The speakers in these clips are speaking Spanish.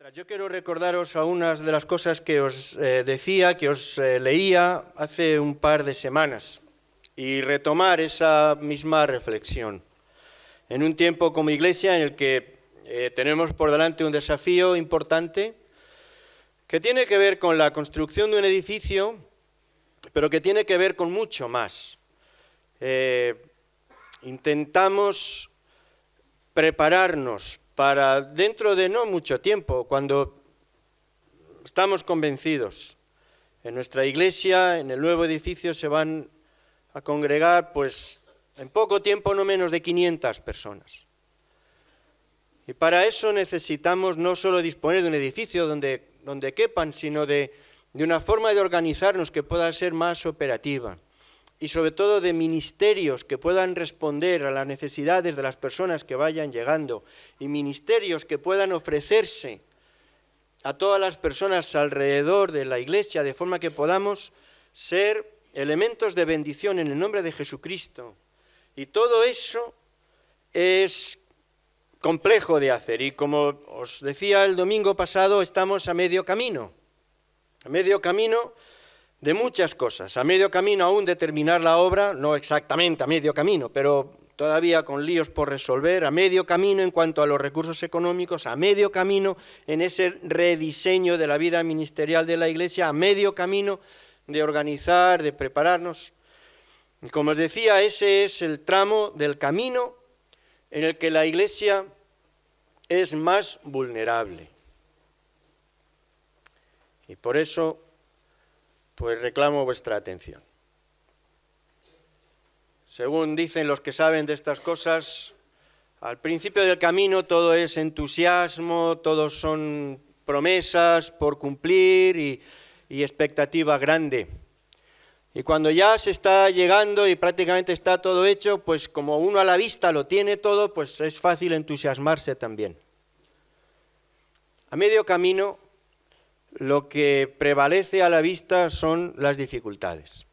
Yo quiero recordaros algunas de las cosas que os decía, que os leía hace un par de semanas y retomar esa misma reflexión. En un tiempo como Iglesia en el que tenemos por delante un desafío importante que tiene que ver con la construcción de un edificio, pero que tiene que ver con mucho más. Intentamos prepararnos para dentro de no mucho tiempo, cuando estamos convencidos, en nuestra iglesia, en el nuevo edificio, se van a congregar, pues, en poco tiempo no menos de 500 personas. Y para eso necesitamos no solo disponer de un edificio donde quepan, sino de una forma de organizarnos que pueda ser más operativa. Y sobre todo de ministerios que puedan responder a las necesidades de las personas que vayan llegando, y ministerios que puedan ofrecerse a todas las personas alrededor de la iglesia, de forma que podamos ser elementos de bendición en el nombre de Jesucristo. Y todo eso es complejo de hacer, y como os decía el domingo pasado, estamos a medio camino de muchas cosas, a medio camino aún de terminar la obra, no exactamente a medio camino, pero todavía con líos por resolver, a medio camino en cuanto a los recursos económicos, a medio camino en ese rediseño de la vida ministerial de la Iglesia, a medio camino de organizar, de prepararnos. Y como os decía, ese es el tramo del camino en el que la Iglesia es más vulnerable. Y por eso pues reclamo vuestra atención. Según dicen los que saben de estas cosas, al principio del camino todo es entusiasmo, todos son promesas por cumplir y expectativa grande. Y cuando ya se está llegando y prácticamente está todo hecho, pues como uno a la vista lo tiene todo, pues es fácil entusiasmarse también. A medio camino, lo que prevalece a la vista son las dificultades.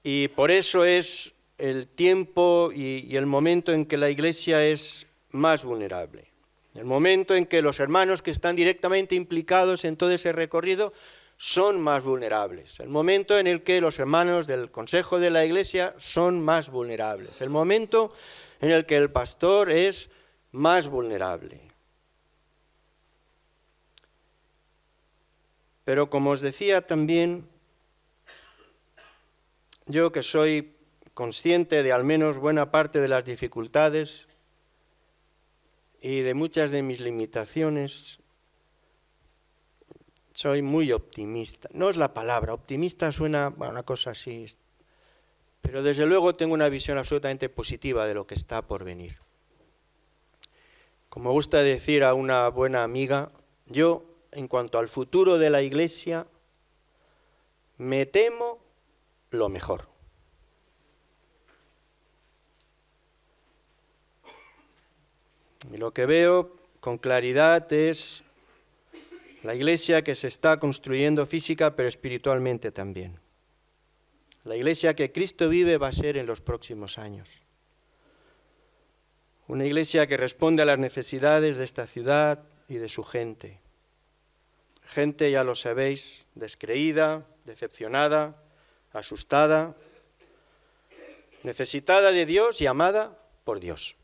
Y por eso es el tiempo y el momento en que la Iglesia es más vulnerable. El momento en que los hermanos que están directamente implicados en todo ese recorrido son más vulnerables. El momento en el que los hermanos del Consejo de la Iglesia son más vulnerables. El momento en el que el pastor es más vulnerable. Pero como os decía también, yo que soy consciente de al menos buena parte de las dificultades y de muchas de mis limitaciones, soy muy optimista. No es la palabra, optimista suena a una cosa así, pero desde luego tengo una visión absolutamente positiva de lo que está por venir. Como gusta decir a una buena amiga, yo, en cuanto al futuro de la Iglesia, me temo lo mejor. Y lo que veo con claridad es la Iglesia que se está construyendo física, pero espiritualmente también. La Iglesia que Cristo vive va a ser en los próximos años. Una Iglesia que responde a las necesidades de esta ciudad y de su gente. Gente, ya lo sabéis, descreída, decepcionada, asustada, necesitada de Dios y amada por Dios.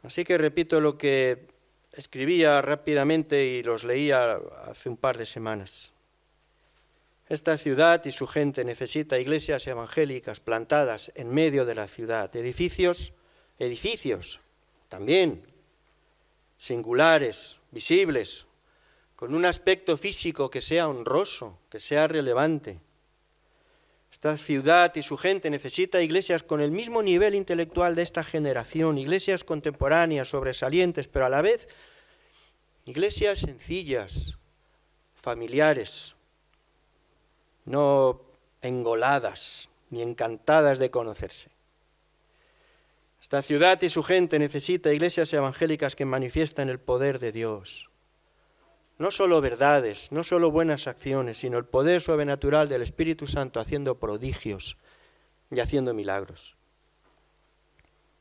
Así que repito lo que escribía rápidamente y los leía hace un par de semanas. Esta ciudad y su gente necesita iglesias evangélicas plantadas en medio de la ciudad, edificios también, singulares, visibles, con un aspecto físico que sea honroso, que sea relevante. Esta ciudad y su gente necesita iglesias con el mismo nivel intelectual de esta generación, iglesias contemporáneas, sobresalientes, pero a la vez iglesias sencillas, familiares, no engoladas ni encantadas de conocerse. Esta ciudad y su gente necesita iglesias evangélicas que manifiestan el poder de Dios. No solo verdades, no solo buenas acciones, sino el poder sobrenatural del Espíritu Santo haciendo prodigios y haciendo milagros.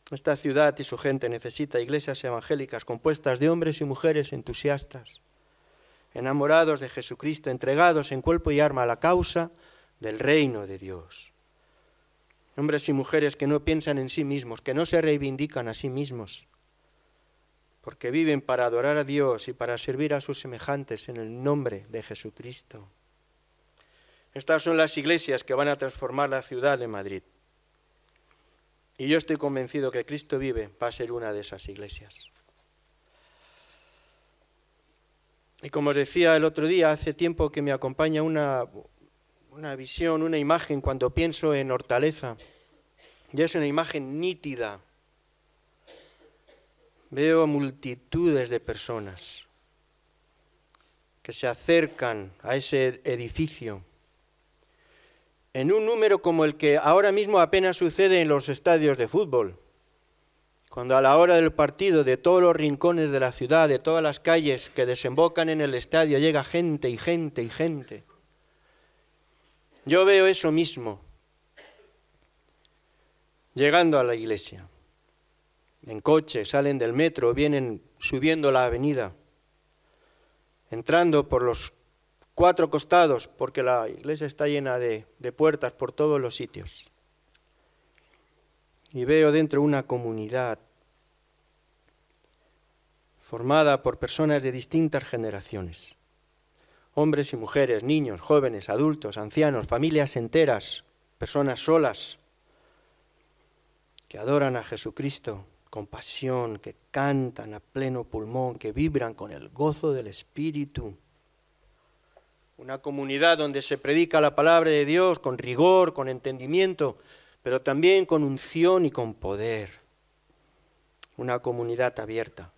Esta ciudad y su gente necesita iglesias evangélicas compuestas de hombres y mujeres entusiastas, enamorados de Jesucristo, entregados en cuerpo y alma a la causa del reino de Dios. Hombres y mujeres que no piensan en sí mismos, que no se reivindican a sí mismos, porque viven para adorar a Dios y para servir a sus semejantes en el nombre de Jesucristo. Estas son las iglesias que van a transformar la ciudad de Madrid. Y yo estoy convencido que Cristo vive va a ser una de esas iglesias. Y como os decía el otro día, hace tiempo que me acompaña una visión, una imagen cuando pienso en Hortaleza. Y es una imagen nítida. Veo multitudes de personas que se acercan a ese edificio en un número como el que ahora mismo apenas sucede en los estadios de fútbol, cuando a la hora del partido de todos los rincones de la ciudad, de todas las calles que desembocan en el estadio, llega gente y gente y gente. Yo veo eso mismo llegando a la iglesia. En coche, salen del metro, vienen subiendo la avenida, entrando por los 4 costados, porque la iglesia está llena de puertas por todos los sitios. Y veo dentro una comunidad formada por personas de distintas generaciones, hombres y mujeres, niños, jóvenes, adultos, ancianos, familias enteras, personas solas, que adoran a Jesucristo con pasión, que cantan a pleno pulmón, que vibran con el gozo del Espíritu. Una comunidad donde se predica la palabra de Dios con rigor, con entendimiento, pero también con unción y con poder. Una comunidad abierta,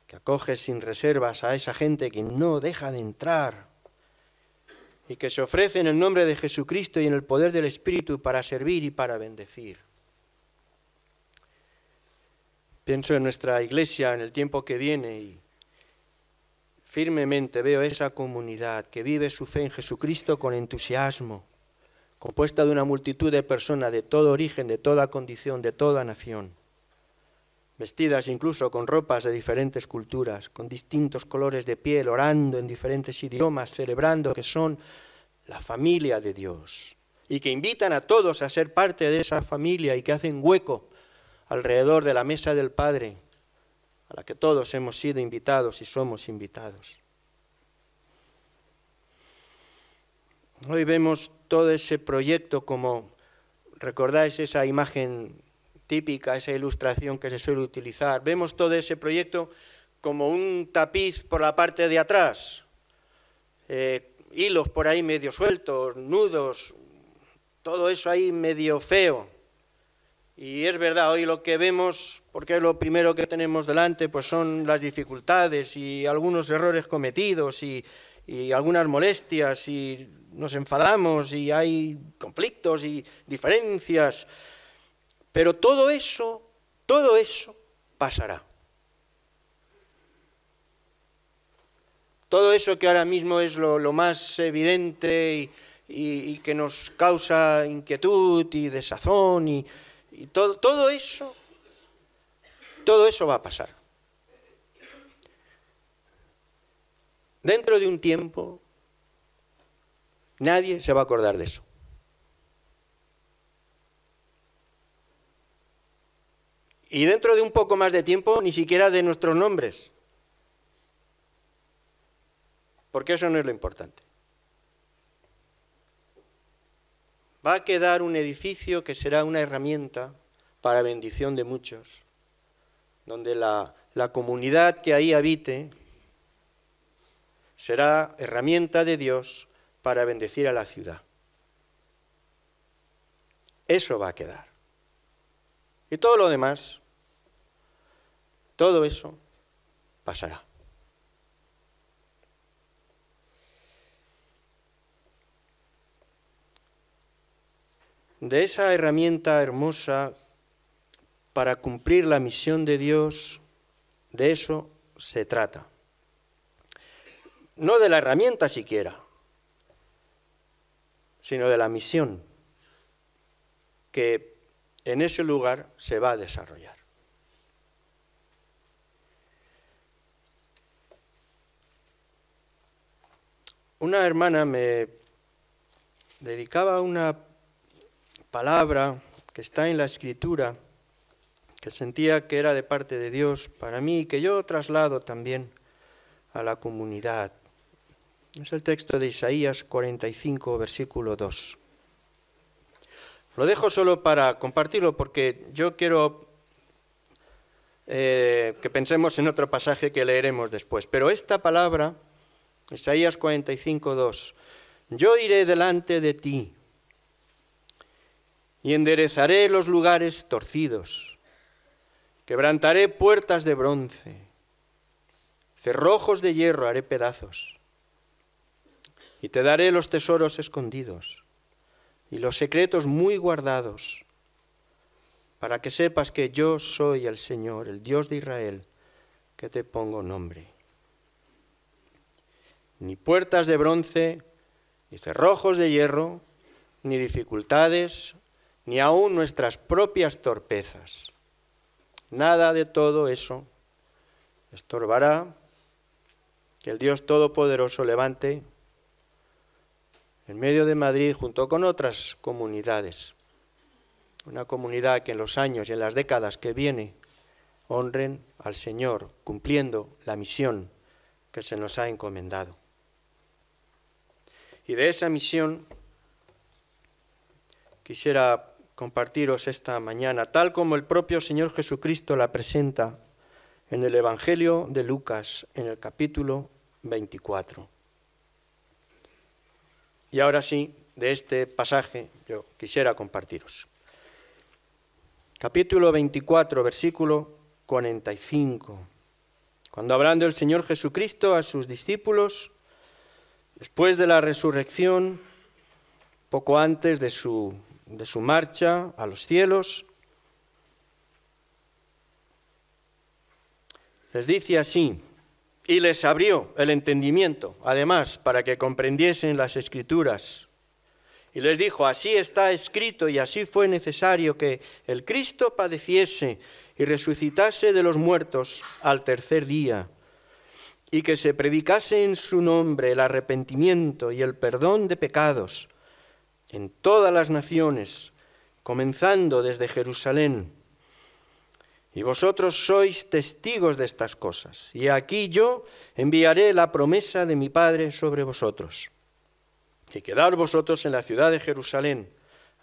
que acoge sin reservas a esa gente que no deja de entrar y que se ofrece en el nombre de Jesucristo y en el poder del Espíritu para servir y para bendecir. Pienso en nuestra iglesia en el tiempo que viene y firmemente veo esa comunidad que vive su fe en Jesucristo con entusiasmo, compuesta de una multitud de personas de todo origen, de toda condición, de toda nación, vestidas incluso con ropas de diferentes culturas, con distintos colores de piel, orando en diferentes idiomas, celebrando que son la familia de Dios y que invitan a todos a ser parte de esa familia y que hacen hueco alrededor de la mesa del Padre, a la que todos hemos sido invitados y somos invitados. Hoy vemos todo ese proyecto como, ¿recordáis esa imagen típica, esa ilustración que se suele utilizar? Vemos todo ese proyecto como un tapiz por la parte de atrás, hilos por ahí medio sueltos, nudos, todo eso ahí medio feo. Y es verdad, hoy lo que vemos, porque es lo primero que tenemos delante, pues son las dificultades y algunos errores cometidos y algunas molestias y nos enfadamos y hay conflictos y diferencias. Pero todo eso pasará. Todo eso que ahora mismo es lo más evidente y que nos causa inquietud y desazón y todo eso va a pasar. Dentro de un tiempo, nadie se va a acordar de eso. Y dentro de un poco más de tiempo, ni siquiera de nuestros nombres. Porque eso no es lo importante. Va a quedar un edificio que será una herramienta para bendición de muchos, donde la comunidad que ahí habite será herramienta de Dios para bendecir a la ciudad. Eso va a quedar. Y todo lo demás, todo eso pasará. De esa herramienta hermosa para cumplir la misión de Dios, de eso se trata. No de la herramienta siquiera, sino de la misión que en ese lugar se va a desarrollar. Una hermana me dedicaba una palabra que está en la Escritura, que sentía que era de parte de Dios para mí y que yo traslado también a la comunidad. Es el texto de Isaías 45, versículo 2. Lo dejo solo para compartirlo porque yo quiero que pensemos en otro pasaje que leeremos después. Pero esta palabra, Isaías 45, 2, yo iré delante de ti y enderezaré los lugares torcidos, quebrantaré puertas de bronce, cerrojos de hierro haré pedazos, y te daré los tesoros escondidos y los secretos muy guardados, para que sepas que yo soy el Señor, el Dios de Israel, que te pongo nombre. Ni puertas de bronce, ni cerrojos de hierro, ni dificultades, ni aun nuestras propias torpezas. Nada de todo eso estorbará que el Dios Todopoderoso levante en medio de Madrid, junto con otras comunidades, una comunidad que en los años y en las décadas que vienen honren al Señor, cumpliendo la misión que se nos ha encomendado. Y de esa misión quisiera compartiros esta mañana, tal como el propio Señor Jesucristo la presenta en el Evangelio de Lucas, en el capítulo 24. Y ahora sí, de este pasaje yo quisiera compartiros. Capítulo 24, versículo 45. Cuando hablando el Señor Jesucristo a sus discípulos, después de la resurrección, poco antes de su marcha a los cielos, les dice así, y les abrió el entendimiento, además, para que comprendiesen las Escrituras. Y les dijo, así está escrito y así fue necesario que el Cristo padeciese y resucitase de los muertos al tercer día, y que se predicase en su nombre el arrepentimiento y el perdón de pecados en todas las naciones, comenzando desde Jerusalén. Y vosotros sois testigos de estas cosas. Y aquí yo enviaré la promesa de mi Padre sobre vosotros. Y quedaos vosotros en la ciudad de Jerusalén,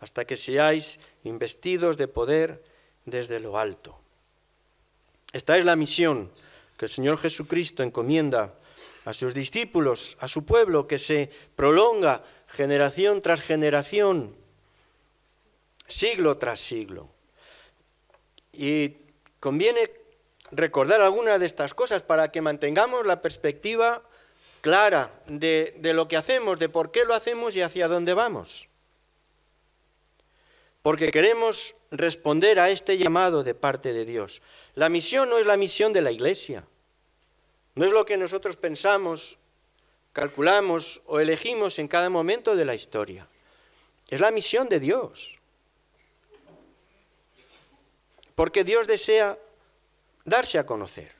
hasta que seáis investidos de poder desde lo alto. Esta es la misión que el Señor Jesucristo encomienda a sus discípulos, a su pueblo, que se prolonga generación tras generación, siglo tras siglo. Y conviene recordar algunas de estas cosas para que mantengamos la perspectiva clara de lo que hacemos, de por qué lo hacemos y hacia dónde vamos. Porque queremos responder a este llamado de parte de Dios. La misión no es la misión de la Iglesia, no es lo que nosotros pensamos, calculamos o elegimos en cada momento de la historia. Es la misión de Dios. Porque Dios desea darse a conocer.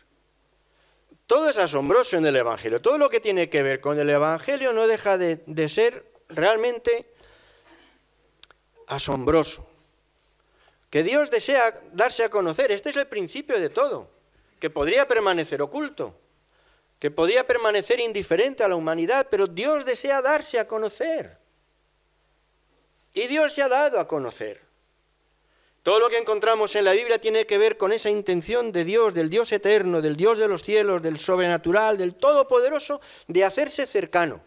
Todo es asombroso en el Evangelio. Todo lo que tiene que ver con el Evangelio no deja de ser realmente asombroso. Que Dios desea darse a conocer. Este es el principio de todo. Que podría permanecer oculto. Que podría permanecer indiferente a la humanidad. Pero Dios desea darse a conocer. Y Dios se ha dado a conocer. Todo lo que encontramos en la Biblia tiene que ver con esa intención de Dios, del Dios eterno, del Dios de los cielos, del sobrenatural, del todopoderoso, de hacerse cercano,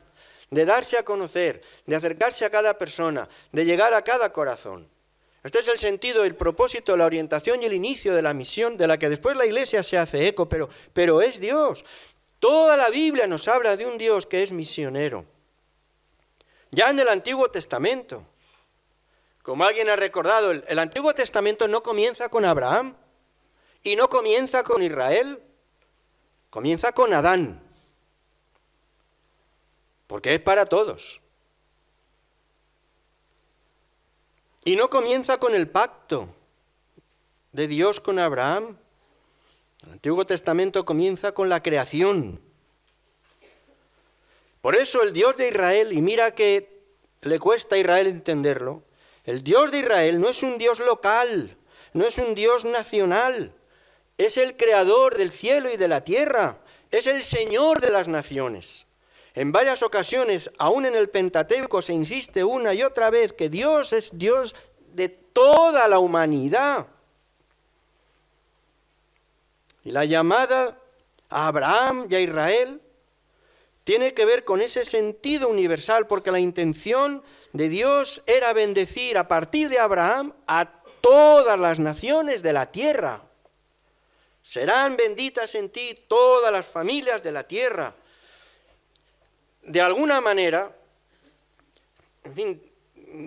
de darse a conocer, de acercarse a cada persona, de llegar a cada corazón. Este es el sentido, el propósito, la orientación y el inicio de la misión de la que después la Iglesia se hace eco, pero es Dios. Toda la Biblia nos habla de un Dios que es misionero. Ya en el Antiguo Testamento, como alguien ha recordado, el Antiguo Testamento no comienza con Abraham y no comienza con Israel, comienza con Adán, porque es para todos. Y no comienza con el pacto, de Dios con Abraham. El Antiguo Testamento comienza con la creación. Por eso el Dios de Israel, y mira que le cuesta a Israel entenderlo, el Dios de Israel no es un Dios local, no es un Dios nacional, es el creador del cielo y de la tierra, es el Señor de las naciones. En varias ocasiones, aún en el Pentateuco, se insiste una y otra vez que Dios es Dios de toda la humanidad. Y la llamada a Abraham y a Israel tiene que ver con ese sentido universal, porque la intención de Dios era bendecir a partir de Abraham a todas las naciones de la tierra. Serán benditas en ti todas las familias de la tierra. De alguna manera, en fin,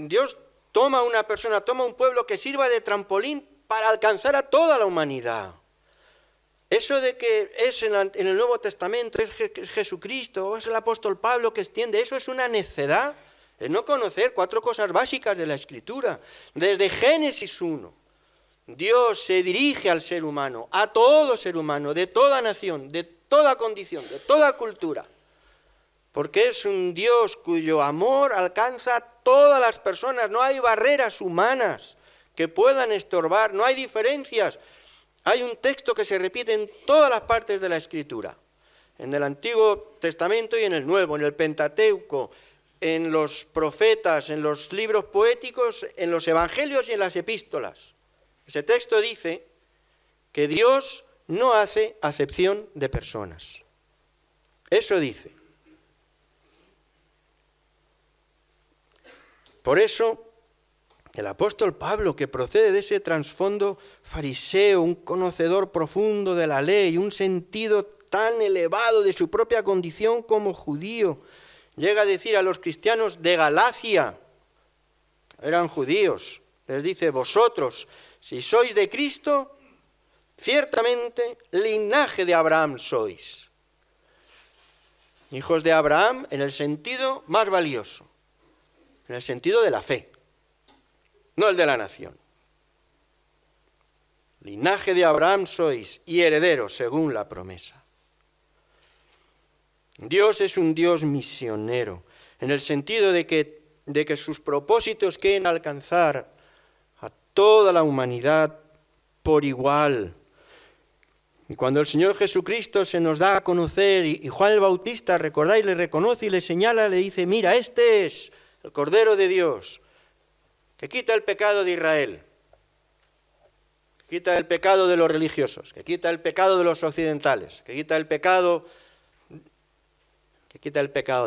Dios toma una persona, toma un pueblo que sirva de trampolín para alcanzar a toda la humanidad. Eso de que es en el Nuevo Testamento, es Jesucristo, o es el apóstol Pablo que extiende, eso es una necedad. Es no conocer 4 cosas básicas de la Escritura. Desde Génesis 1, Dios se dirige al ser humano, a todo ser humano, de toda nación, de toda condición, de toda cultura. Porque es un Dios cuyo amor alcanza a todas las personas. No hay barreras humanas que puedan estorbar, no hay diferencias. Hay un texto que se repite en todas las partes de la Escritura, en el Antiguo Testamento y en el Nuevo, en el Pentateuco, en los profetas, en los libros poéticos, en los evangelios y en las epístolas. Ese texto dice que Dios no hace acepción de personas. Eso dice. Por eso, el apóstol Pablo, que procede de ese trasfondo fariseo, un conocedor profundo de la ley, un sentido tan elevado de su propia condición como judío, llega a decir a los cristianos de Galacia, eran judíos, les dice: vosotros, si sois de Cristo, ciertamente linaje de Abraham sois. Hijos de Abraham en el sentido más valioso, en el sentido de la fe, no el de la nación. Linaje de Abraham sois y herederos según la promesa. Dios es un Dios misionero, en el sentido de que sus propósitos quieren alcanzar a toda la humanidad por igual. Y cuando el Señor Jesucristo se nos da a conocer, y Juan el Bautista, recordáis, le reconoce y le señala, le dice: mira, este es el Cordero de Dios, que quita el pecado de Israel, que quita el pecado de los religiosos, que quita el pecado de los occidentales, que quita el pecado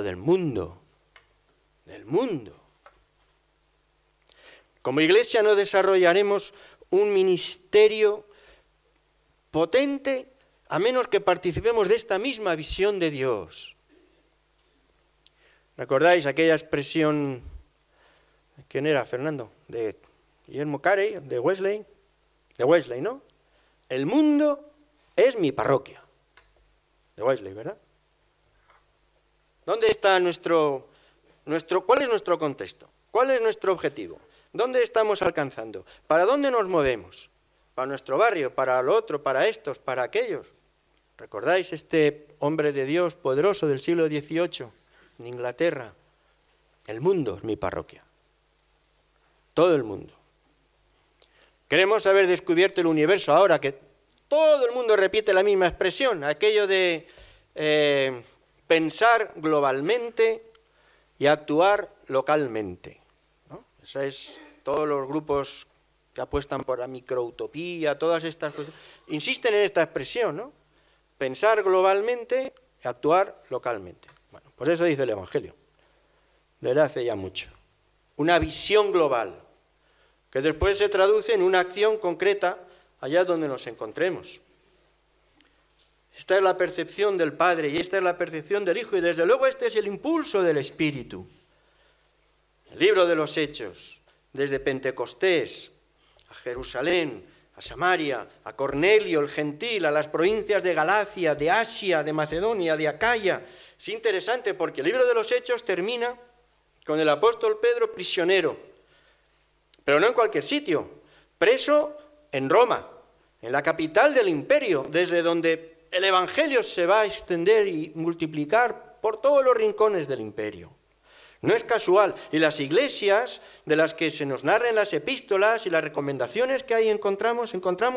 del mundo, Como Iglesia no desarrollaremos un ministerio potente a menos que participemos de esta misma visión de Dios. ¿Recordáis aquella expresión? ¿Quién era, Fernando? De Guillermo Carey, de Wesley, ¿no? El mundo es mi parroquia. De Wesley, ¿verdad? ¿Dónde está cuál es nuestro contexto? ¿Cuál es nuestro objetivo? ¿Dónde estamos alcanzando? ¿Para dónde nos movemos? ¿Para nuestro barrio? ¿Para lo otro? ¿Para estos? ¿Para aquellos? ¿Recordáis este hombre de Dios poderoso del siglo XVIII en Inglaterra? El mundo es mi parroquia. Todo el mundo. Queremos haber descubierto el universo ahora, que todo el mundo repite la misma expresión, aquello de pensar globalmente y actuar localmente, ¿no? Eso es, todos los grupos que apuestan por la microutopía, todas estas cosas, insisten en esta expresión, ¿no? Pensar globalmente y actuar localmente. Bueno, pues eso dice el Evangelio, desde hace ya mucho. Una visión global, que después se traduce en una acción concreta allá donde nos encontremos. Esta es la percepción del Padre y esta es la percepción del Hijo, y desde luego este es el impulso del Espíritu. El libro de los Hechos, desde Pentecostés a Jerusalén, a Samaria, a Cornelio el gentil, a las provincias de Galacia, de Asia, de Macedonia, de Acaya. Es interesante porque el libro de los Hechos termina con el apóstol Pedro prisionero, pero no en cualquier sitio, preso en Roma, en la capital del imperio, desde donde el Evangelio se va a extender y multiplicar por todos los rincones del imperio. No es casual. Y las iglesias de las que se nos narran las epístolas y las recomendaciones que ahí encontramos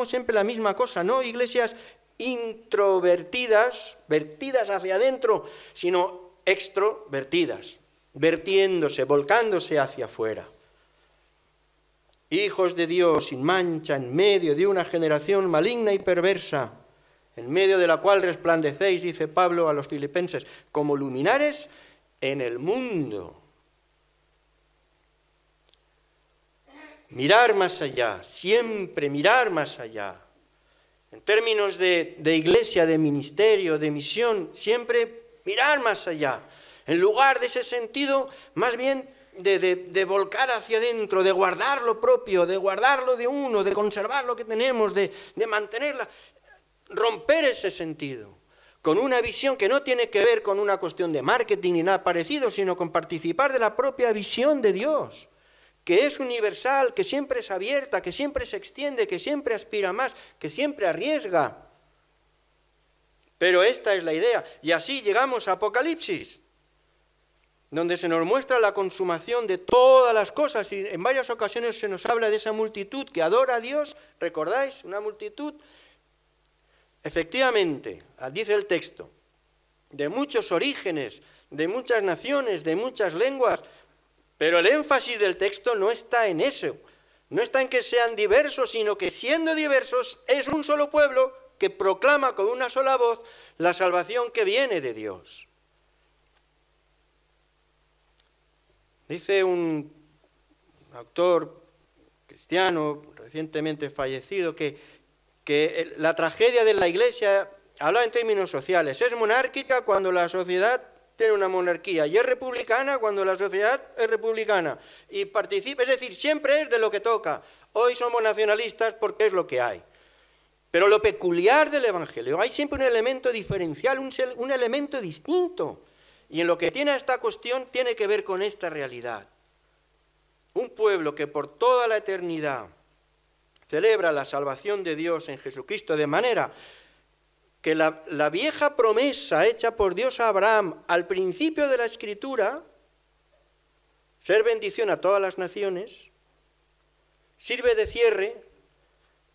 siempre la misma cosa, no iglesias introvertidas, vertidas hacia adentro, sino extrovertidas, vertiéndose, volcándose hacia afuera. Hijos de Dios sin mancha en medio de una generación maligna y perversa, en medio de la cual resplandecéis, dice Pablo a los filipenses, como luminares en el mundo. Mirar más allá, siempre mirar más allá. En términos de iglesia, de ministerio, de misión, siempre mirar más allá. En lugar de ese sentido, más bien de volcar hacia adentro, de guardar lo propio, de guardarlo de uno, de conservar lo que tenemos, de mantenerla. Romper ese sentido, con una visión que no tiene que ver con una cuestión de marketing ni nada parecido, sino con participar de la propia visión de Dios, que es universal, que siempre es abierta, que siempre se extiende, que siempre aspira más, que siempre arriesga. Pero esta es la idea. Y así llegamos a Apocalipsis, donde se nos muestra la consumación de todas las cosas, y en varias ocasiones se nos habla de esa multitud que adora a Dios, ¿recordáis? Una multitud, efectivamente, dice el texto, de muchos orígenes, de muchas naciones, de muchas lenguas, pero el énfasis del texto no está en eso, no está en que sean diversos, sino que siendo diversos es un solo pueblo que proclama con una sola voz la salvación que viene de Dios. Dice un autor cristiano recientemente fallecido que la tragedia de la Iglesia, habla en términos sociales, es monárquica cuando la sociedad tiene una monarquía y es republicana cuando la sociedad es republicana y participa, es decir, siempre es de lo que toca. Hoy somos nacionalistas porque es lo que hay. Pero lo peculiar del Evangelio, hay siempre un elemento diferencial, un elemento distinto. Y en lo que tiene esta cuestión tiene que ver con esta realidad. Un pueblo que por toda la eternidad celebra la salvación de Dios en Jesucristo, de manera que la vieja promesa hecha por Dios a Abraham al principio de la Escritura, ser bendición a todas las naciones, sirve de cierre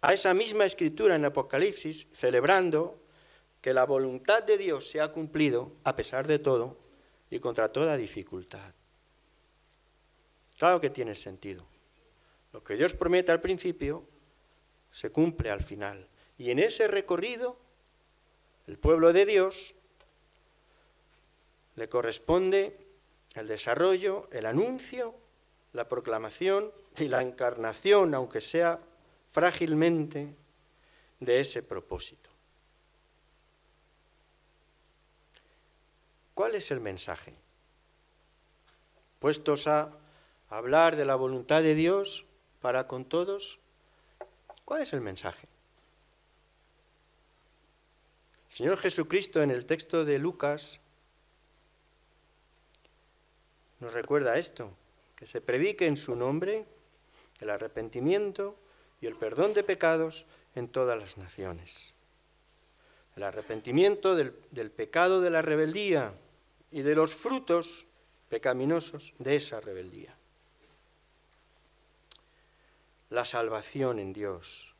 a esa misma Escritura en Apocalipsis, celebrando que la voluntad de Dios se ha cumplido a pesar de todo y contra toda dificultad. Claro que tiene sentido. Lo que Dios promete al principio se cumple al final. Y en ese recorrido, el pueblo de Dios le corresponde el desarrollo, el anuncio, la proclamación y la encarnación, aunque sea frágilmente, de ese propósito. ¿Cuál es el mensaje? Puestos a hablar de la voluntad de Dios para con todos, ¿cuál es el mensaje? El Señor Jesucristo en el texto de Lucas nos recuerda esto, que se predique en su nombre el arrepentimiento y el perdón de pecados en todas las naciones. El arrepentimiento del pecado de la rebeldía y de los frutos pecaminosos de esa rebeldía. La salvación en Dios,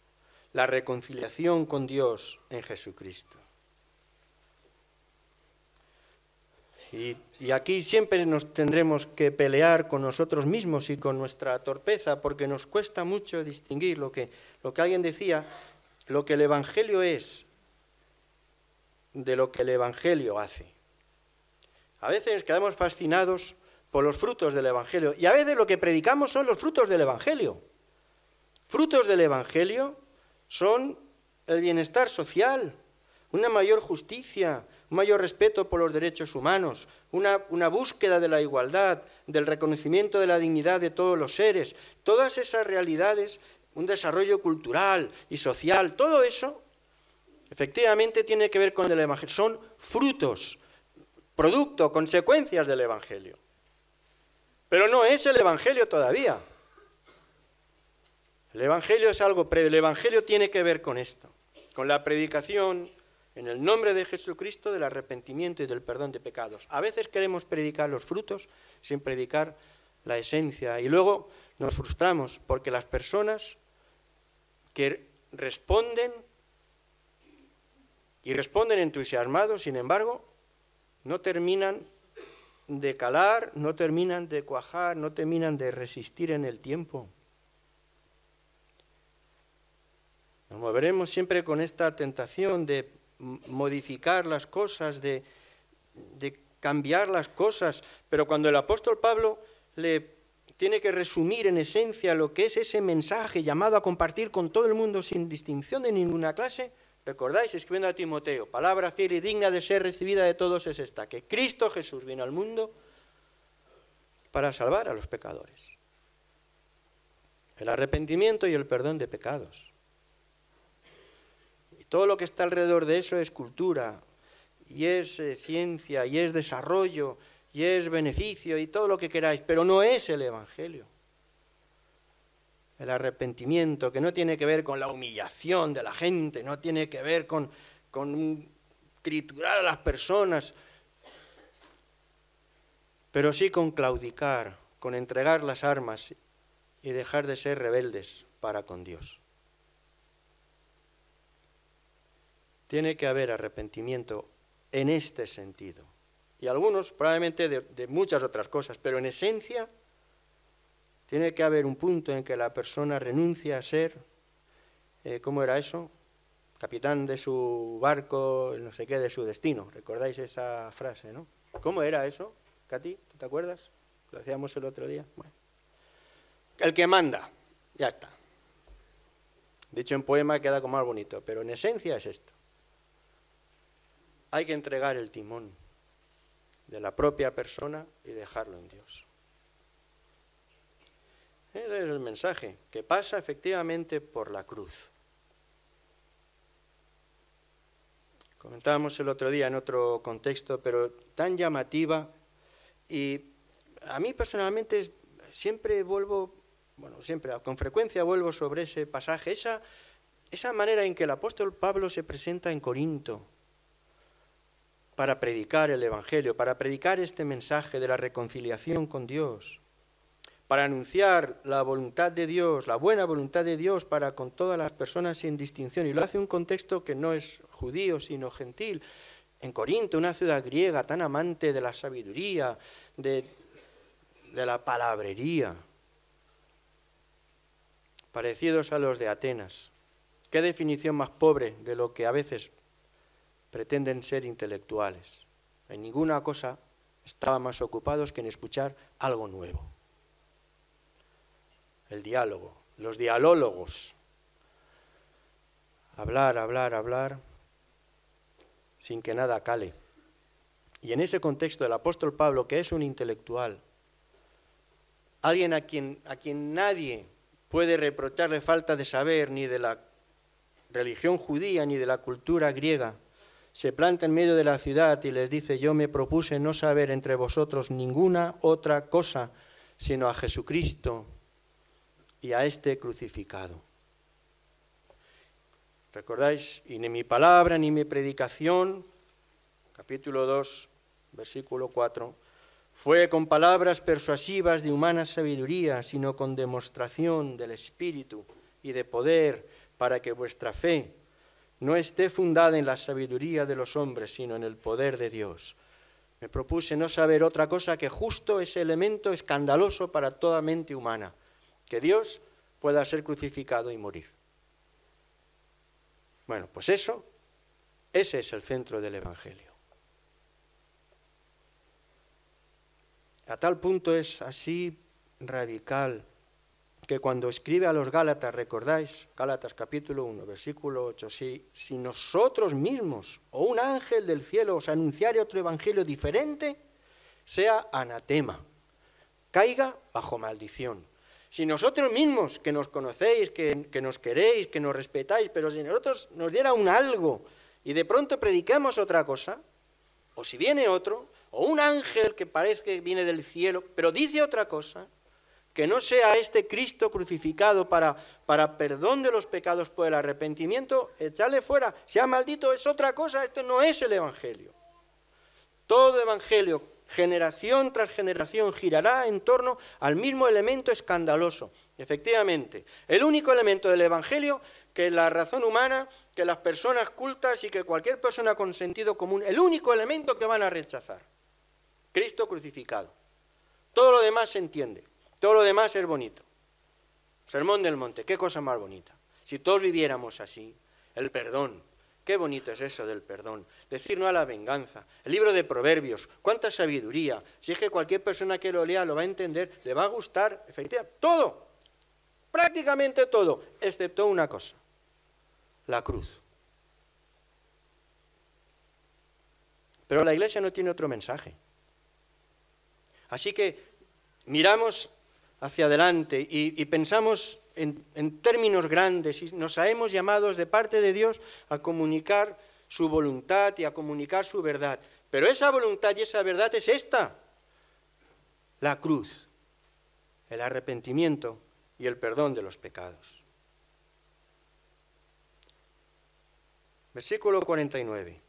la reconciliación con Dios en Jesucristo. Y aquí siempre nos tendremos que pelear con nosotros mismos y con nuestra torpeza, porque nos cuesta mucho distinguir lo que alguien decía, lo que el Evangelio es de lo que el Evangelio hace. A veces quedamos fascinados por los frutos del Evangelio, y a veces lo que predicamos son los frutos del Evangelio. Frutos del Evangelio son el bienestar social, una mayor justicia, un mayor respeto por los derechos humanos, una búsqueda de la igualdad, del reconocimiento de la dignidad de todos los seres, todas esas realidades, un desarrollo cultural y social, todo eso efectivamente tiene que ver con el Evangelio, son frutos, producto, consecuencias del Evangelio. Pero no es el Evangelio todavía. El El Evangelio es algo previo, el Evangelio tiene que ver con esto, con la predicación en el nombre de Jesucristo del arrepentimiento y del perdón de pecados. A veces queremos predicar los frutos sin predicar la esencia y luego nos frustramos porque las personas que responden y responden entusiasmados, sin embargo, no terminan de calar, no terminan de cuajar, no terminan de resistir en el tiempo. Nos moveremos siempre con esta tentación de modificar las cosas, de cambiar las cosas, pero cuando el apóstol Pablo le tiene que resumir en esencia lo que es ese mensaje llamado a compartir con todo el mundo sin distinción de ninguna clase, recordáis, escribiendo a Timoteo, palabra fiel y digna de ser recibida de todos es esta, que Cristo Jesús vino al mundo para salvar a los pecadores. El arrepentimiento y el perdón de pecados. Y todo lo que está alrededor de eso es cultura, y es ciencia, y es desarrollo, y es beneficio, y todo lo que queráis, pero no es el Evangelio. El arrepentimiento, que no tiene que ver con la humillación de la gente, no tiene que ver con triturar a las personas, pero sí con claudicar, con entregar las armas y dejar de ser rebeldes para con Dios. Tiene que haber arrepentimiento en este sentido. Y algunos probablemente de muchas otras cosas, pero en esencia tiene que haber un punto en que la persona renuncia a ser, ¿cómo era eso? Capitán de su barco, no sé qué, de su destino. ¿Recordáis esa frase, no? ¿Cómo era eso, Katy? ¿Tú te acuerdas? Lo hacíamos el otro día. Bueno. El que manda, ya está. Dicho en poema queda como más bonito, pero en esencia es esto. Hay que entregar el timón de la propia persona y dejarlo en Dios. Ese es el mensaje, que pasa efectivamente por la cruz. Comentábamos el otro día en otro contexto, pero tan llamativa, y a mí personalmente siempre vuelvo, con frecuencia vuelvo sobre ese pasaje, esa manera en que el apóstol Pablo se presenta en Corinto para predicar el Evangelio, para predicar este mensaje de la reconciliación con Dios, para anunciar la voluntad de Dios, la buena voluntad de Dios para con todas las personas sin distinción. Y lo hace en un contexto que no es judío, sino gentil. En Corinto, una ciudad griega tan amante de la sabiduría, de la palabrería, parecidos a los de Atenas. ¿Qué definición más pobre de lo que a veces pretenden ser intelectuales? En ninguna cosa estaban más ocupados que en escuchar algo nuevo. El diálogo, los dialólogos. Hablar, sin que nada cale. Y en ese contexto el apóstol Pablo, que es un intelectual, alguien a quien nadie puede reprocharle falta de saber ni de la religión judía ni de la cultura griega, se planta en medio de la ciudad y les dice: yo me propuse no saber entre vosotros ninguna otra cosa sino a Jesucristo y a este crucificado. ¿Recordáis? Y ni mi palabra ni mi predicación, capítulo 2, versículo 4, fue con palabras persuasivas de humana sabiduría, sino con demostración del Espíritu y de poder, para que vuestra fe no esté fundada en la sabiduría de los hombres, sino en el poder de Dios. Me propuse no saber otra cosa que justo ese elemento escandaloso para toda mente humana, que Dios pueda ser crucificado y morir. Bueno, pues ese es el centro del Evangelio. A tal punto es así radical que cuando escribe a los Gálatas, recordáis, Gálatas capítulo 1, versículo 8, si nosotros mismos o un ángel del cielo os anunciare otro evangelio diferente, sea anatema, caiga bajo maldición. Si nosotros mismos, que nos conocéis, que nos queréis, que nos respetáis, pero si nosotros nos diera un algo y de pronto predicamos otra cosa, o si viene otro, o un ángel que parece que viene del cielo, pero dice otra cosa, que no sea este Cristo crucificado para perdón de los pecados por el arrepentimiento, echarle fuera, sea maldito, es otra cosa, esto no es el Evangelio. Todo Evangelio, generación tras generación, girará en torno al mismo elemento escandaloso. Efectivamente, el único elemento del Evangelio que la razón humana, que las personas cultas y que cualquier persona con sentido común, el único elemento que van a rechazar, Cristo crucificado. Todo lo demás se entiende, todo lo demás es bonito. Sermón del Monte, qué cosa más bonita. Si todos viviéramos así, el perdón, qué bonito es eso del perdón. Decir no a la venganza. El libro de Proverbios, cuánta sabiduría. Si es que cualquier persona que lo lea lo va a entender, le va a gustar, efectivamente, todo. Prácticamente todo, excepto una cosa, la cruz. Pero la Iglesia no tiene otro mensaje. Así que miramos hacia adelante y pensamos en términos grandes y nos sabemos llamados de parte de Dios a comunicar su voluntad y a comunicar su verdad. Pero esa voluntad y esa verdad es esta, la cruz, el arrepentimiento y el perdón de los pecados. Versículo 49.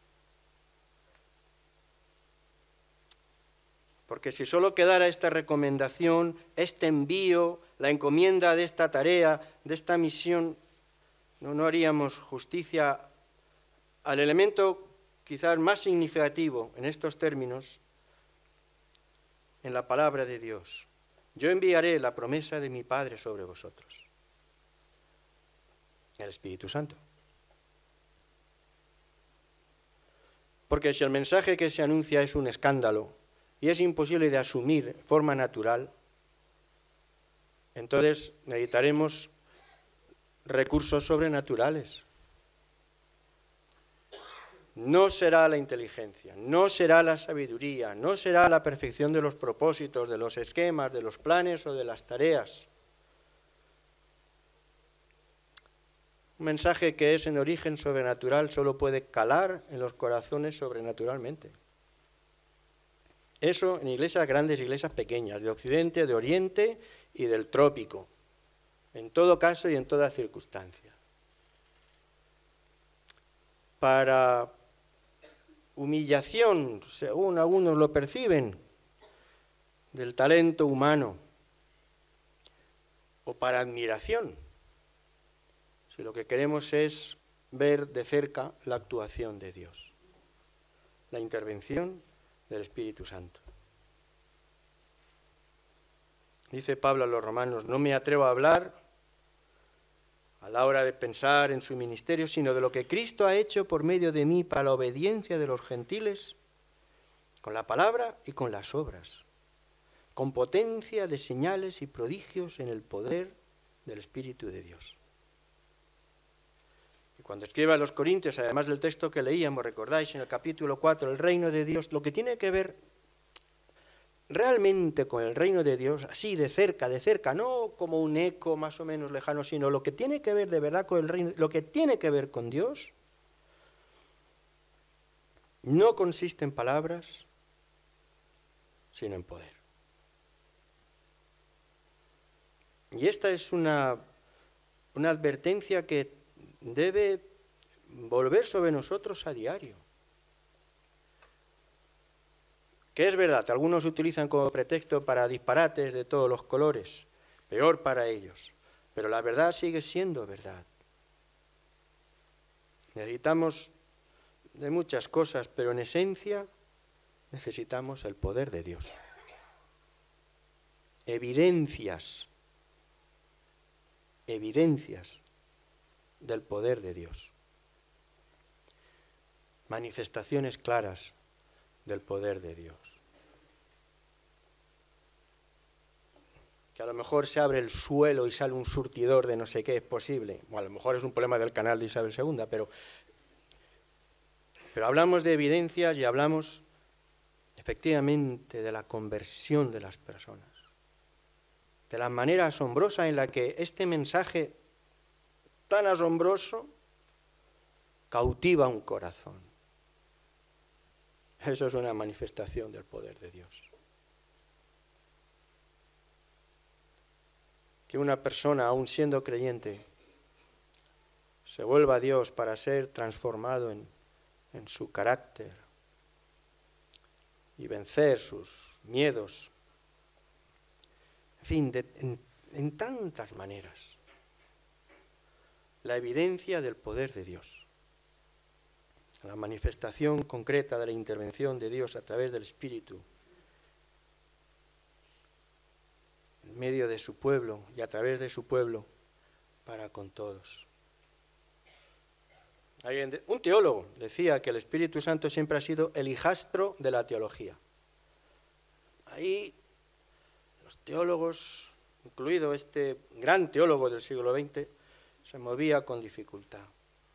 Porque si solo quedara esta recomendación, este envío, la encomienda de esta tarea, de esta misión, no haríamos justicia al elemento quizás más significativo en estos términos, en la palabra de Dios. Yo enviaré la promesa de mi Padre sobre vosotros, el Espíritu Santo. Porque si el mensaje que se anuncia es un escándalo y es imposible de asumir de forma natural, entonces necesitaremos recursos sobrenaturales. No será la inteligencia, no será la sabiduría, no será la perfección de los propósitos, de los esquemas, de los planes o de las tareas. Un mensaje que es en origen sobrenatural solo puede calar en los corazones sobrenaturalmente. Eso en iglesias grandes, iglesias pequeñas, de Occidente, de Oriente y del Trópico, en todo caso y en toda circunstancia. Para humillación, según algunos lo perciben, del talento humano, o para admiración, si lo que queremos es ver de cerca la actuación de Dios, la intervención del Espíritu Santo. Dice Pablo a los romanos, no me atrevo a hablar a la hora de pensar en su ministerio, sino de lo que Cristo ha hecho por medio de mí para la obediencia de los gentiles, con la palabra y con las obras, con potencia de señales y prodigios en el poder del Espíritu de Dios. Y cuando escribe a los Corintios, además del texto que leíamos, recordáis en el capítulo 4, el reino de Dios, lo que tiene que ver realmente con el reino de Dios, así de cerca, no como un eco más o menos lejano, sino lo que tiene que ver de verdad con el reino, lo que tiene que ver con Dios, no consiste en palabras, sino en poder. Y esta es una advertencia que debe volver sobre nosotros a diario. Que es verdad, algunos utilizan como pretexto para disparates de todos los colores, peor para ellos, pero la verdad sigue siendo verdad. Necesitamos de muchas cosas, pero en esencia necesitamos el poder de Dios. Evidencias del poder de Dios. Manifestaciones claras del poder de Dios. Que a lo mejor se abre el suelo y sale un surtidor de no sé qué, es posible. O a lo mejor es un problema del canal de Isabel II, pero hablamos de evidencias y hablamos efectivamente de la conversión de las personas. De la manera asombrosa en la que este mensaje tan asombroso cautiva un corazón. Eso es una manifestación del poder de Dios. que una persona, aun siendo creyente, se vuelva a Dios para ser transformado en su carácter y vencer sus miedos. En fin, en tantas maneras. La evidencia del poder de Dios. La manifestación concreta de la intervención de Dios a través del Espíritu en medio de su pueblo y a través de su pueblo para con todos. Un teólogo decía que el Espíritu Santo siempre ha sido el hijastro de la teología. Ahí los teólogos, incluido este gran teólogo del siglo XX, se movía con dificultad.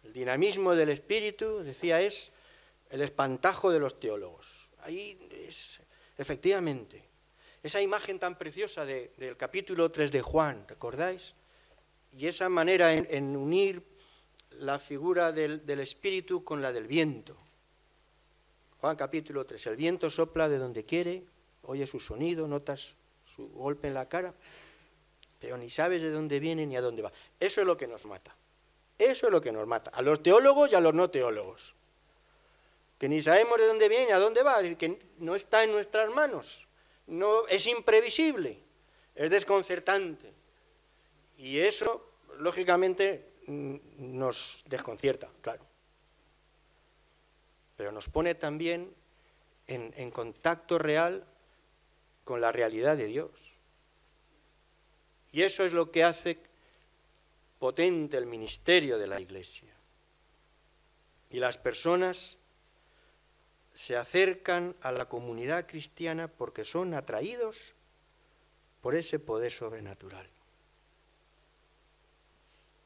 El dinamismo del Espíritu, decía, es el espantajo de los teólogos. Ahí es, efectivamente, esa imagen tan preciosa del capítulo 3 de Juan, ¿recordáis? Y esa manera en unir la figura del Espíritu con la del viento. Juan capítulo 3, el viento sopla de donde quiere, oyes su sonido, notas su golpe en la cara, pero ni sabes de dónde viene ni a dónde va. Eso es lo que nos mata. Eso es lo que nos mata. A los teólogos y a los no teólogos. Que ni sabemos de dónde viene ni a dónde va, que no está en nuestras manos. No, es imprevisible, es desconcertante. Y eso, lógicamente, nos desconcierta, claro. Pero nos pone también en contacto real con la realidad de Dios. Y eso es lo que hace potente el ministerio de la Iglesia. Y las personas se acercan a la comunidad cristiana porque son atraídos por ese poder sobrenatural.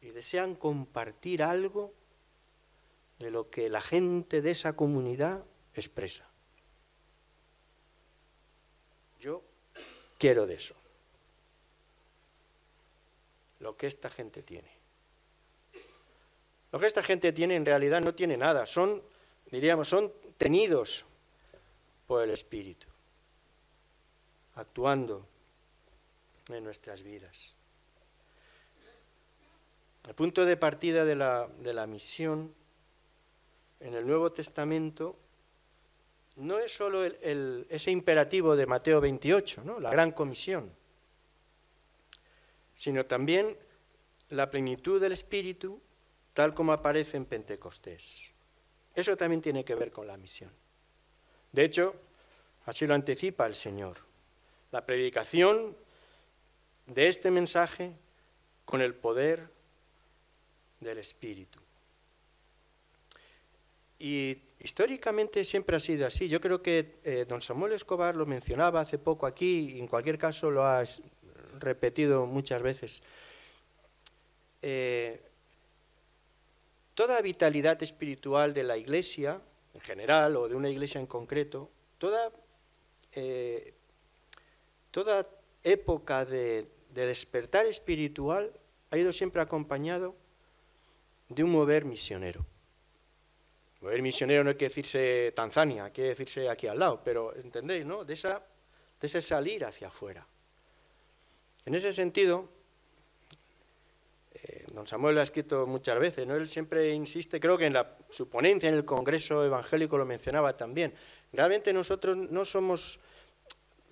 Y desean compartir algo de lo que la gente de esa comunidad expresa. Yo quiero de eso. Lo que esta gente tiene. Lo que esta gente tiene en realidad no tiene nada. Son tenidos por el Espíritu, actuando en nuestras vidas. El punto de partida de la misión en el Nuevo Testamento no es solo ese imperativo de Mateo 28, ¿no? La gran comisión, sino también la plenitud del Espíritu, tal como aparece en Pentecostés. Eso también tiene que ver con la misión. De hecho, así lo anticipa el Señor. La predicación de este mensaje con el poder del Espíritu. Y históricamente siempre ha sido así. Yo creo que don Samuel Escobar lo mencionaba hace poco aquí, y en cualquier caso lo ha repetido muchas veces. Toda vitalidad espiritual de la Iglesia, en general, o de una Iglesia en concreto, toda época de despertar espiritual ha ido siempre acompañado de un mover misionero. Mover misionero no quiere decirse Tanzania, quiere decirse aquí al lado, pero entendéis, ¿no? De ese salir hacia afuera. En ese sentido, don Samuel lo ha escrito muchas veces, ¿no? Él siempre insiste, creo que en su ponencia en el Congreso Evangélico lo mencionaba también. Realmente nosotros no somos,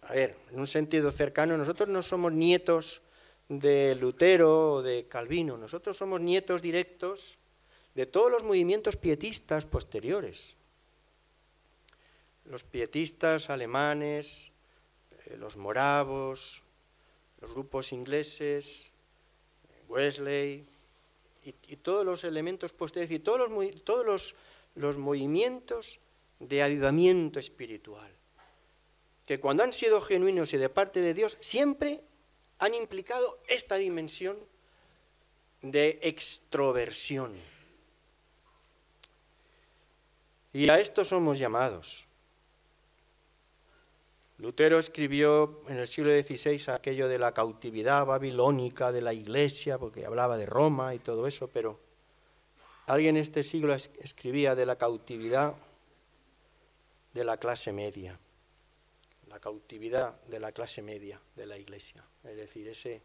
en un sentido cercano, nosotros no somos nietos de Lutero o de Calvino, nosotros somos nietos directos de todos los movimientos pietistas posteriores. Los pietistas alemanes, los moravos, los grupos ingleses, Wesley, y todos los elementos posteriores, y todos los movimientos de avivamiento espiritual, que cuando han sido genuinos y de parte de Dios, siempre han implicado esta dimensión de extroversión. Y a esto somos llamados. Lutero escribió en el siglo XVI aquello de la cautividad babilónica de la Iglesia, porque hablaba de Roma y todo eso, pero alguien en este siglo escribía de la cautividad de la clase media, la cautividad de la clase media de la Iglesia, es decir,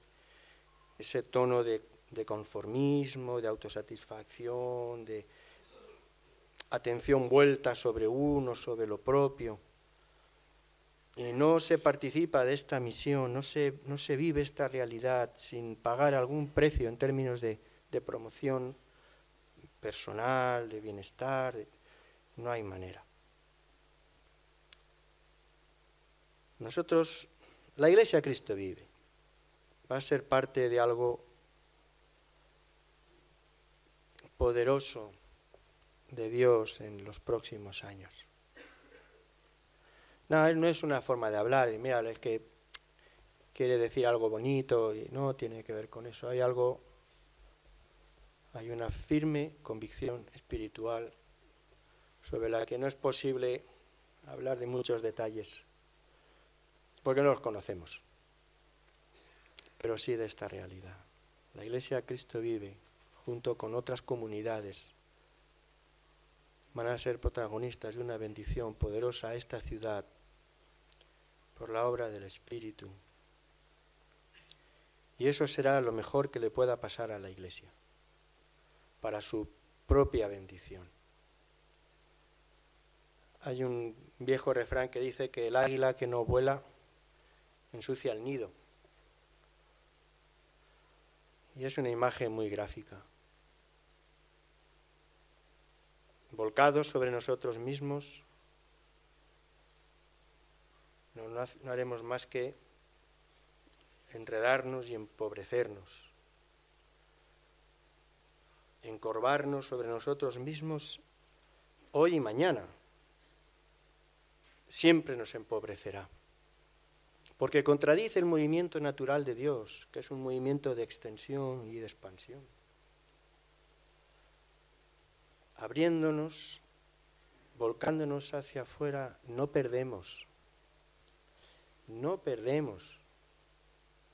ese tono de conformismo, de autosatisfacción, de atención vuelta sobre uno, sobre lo propio. Y no se participa de esta misión, no se vive esta realidad sin pagar algún precio en términos de promoción personal, de bienestar, no hay manera. Nosotros, la Iglesia Cristo vive, va a ser parte de algo poderoso de Dios en los próximos años. No es una forma de hablar, y mira, es que quiere decir algo bonito, y no tiene que ver con eso. Hay una firme convicción espiritual sobre la que no es posible hablar de muchos detalles, porque no los conocemos, pero sí de esta realidad. La Iglesia Cristo vive, junto con otras comunidades, van a ser protagonistas de una bendición poderosa a esta ciudad por la obra del Espíritu. Y eso será lo mejor que le pueda pasar a la Iglesia, para su propia bendición. Hay un viejo refrán que dice que el águila que no vuela ensucia el nido. Y es una imagen muy gráfica. Volcados sobre nosotros mismos, no haremos más que enredarnos y empobrecernos, encorvarnos sobre nosotros mismos hoy y mañana. Siempre nos empobrecerá, porque contradice el movimiento natural de Dios, que es un movimiento de extensión y de expansión. Abriéndonos, volcándonos hacia afuera, no perdemos.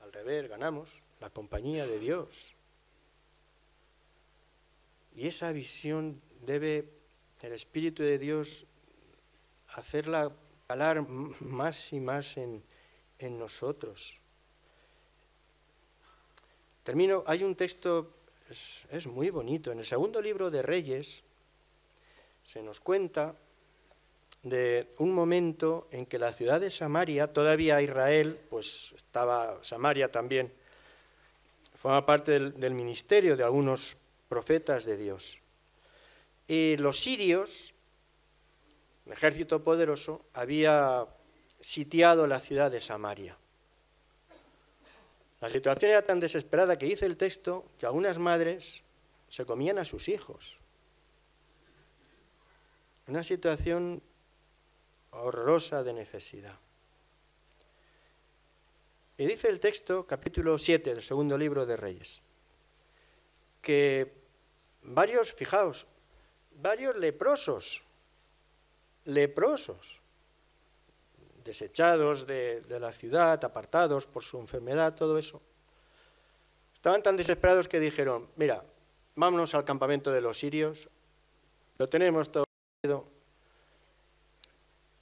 Al revés, ganamos la compañía de Dios. Y esa visión debe el Espíritu de Dios hacerla calar más y más en nosotros. Termino, hay un texto, es muy bonito, en el segundo libro de Reyes se nos cuenta de un momento en que la ciudad de Samaria, todavía Israel, pues estaba Samaria también, forma parte del ministerio de algunos profetas de Dios. Y los sirios, un ejército poderoso, había sitiado la ciudad de Samaria. La situación era tan desesperada que dice el texto que algunas madres se comían a sus hijos. Una situación horrorosa de necesidad. Y dice el texto, capítulo 7 del segundo libro de Reyes, que varios leprosos, desechados de la ciudad, apartados por su enfermedad, todo eso, estaban tan desesperados que dijeron, mira, vámonos al campamento de los sirios, lo tenemos todo,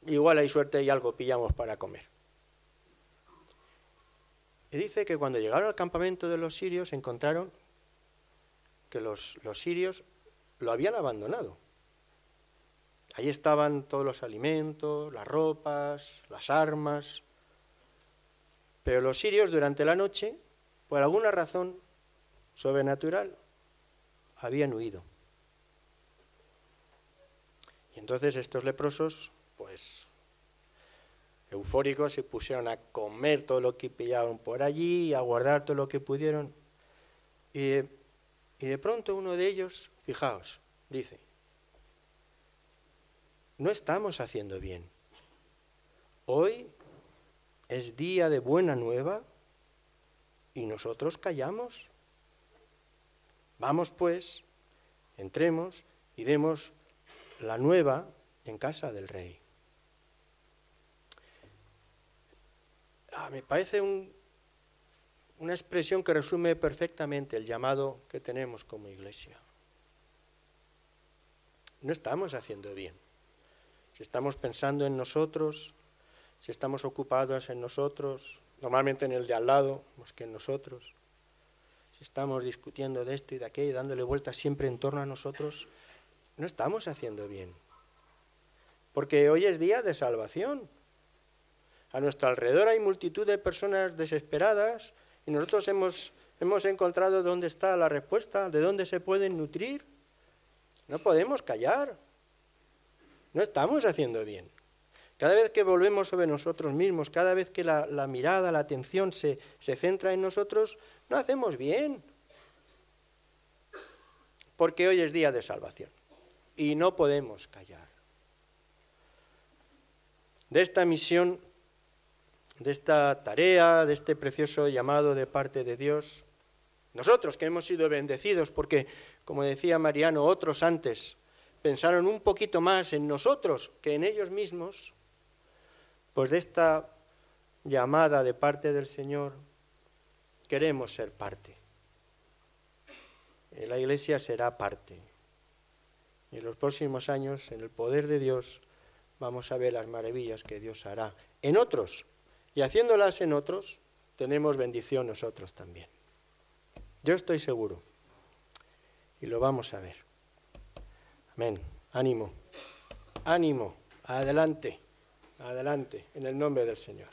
igual hay suerte y algo pillamos para comer. Y dice que cuando llegaron al campamento de los sirios encontraron que los sirios lo habían abandonado. Ahí estaban todos los alimentos, las ropas, las armas, pero los sirios durante la noche, por alguna razón sobrenatural, habían huido. Y entonces estos leprosos, pues eufóricos, se pusieron a comer todo lo que pillaron por allí, a guardar todo lo que pudieron. Y de pronto uno de ellos, fijaos, dice, no estamos haciendo bien. Hoy es día de buena nueva y nosotros callamos. Vamos pues, entremos y demos la nueva en casa del rey. Me parece una expresión que resume perfectamente el llamado que tenemos como iglesia. No estamos haciendo bien. Si estamos pensando en nosotros, si estamos ocupados en nosotros, normalmente en el de al lado, más que en nosotros, si estamos discutiendo de esto y de aquello, dándole vueltas siempre en torno a nosotros, no estamos haciendo bien. Porque hoy es día de salvación. A nuestro alrededor hay multitud de personas desesperadas y nosotros hemos encontrado dónde está la respuesta, de dónde se pueden nutrir. No podemos callar. No estamos haciendo bien. Cada vez que volvemos sobre nosotros mismos, cada vez que la mirada, la atención se centra en nosotros, no hacemos bien. Porque hoy es día de salvación y no podemos callar. De esta misión, de esta tarea, de este precioso llamado de parte de Dios, nosotros que hemos sido bendecidos porque, como decía Mariano, otros antes pensaron un poquito más en nosotros que en ellos mismos, pues de esta llamada de parte del Señor queremos ser parte. La Iglesia será parte. Y en los próximos años, en el poder de Dios, vamos a ver las maravillas que Dios hará en otros. Y haciéndolas en otros, tenemos bendición nosotros también. Yo estoy seguro. Y lo vamos a ver. Amén. Ánimo. Ánimo. Adelante. Adelante. En el nombre del Señor.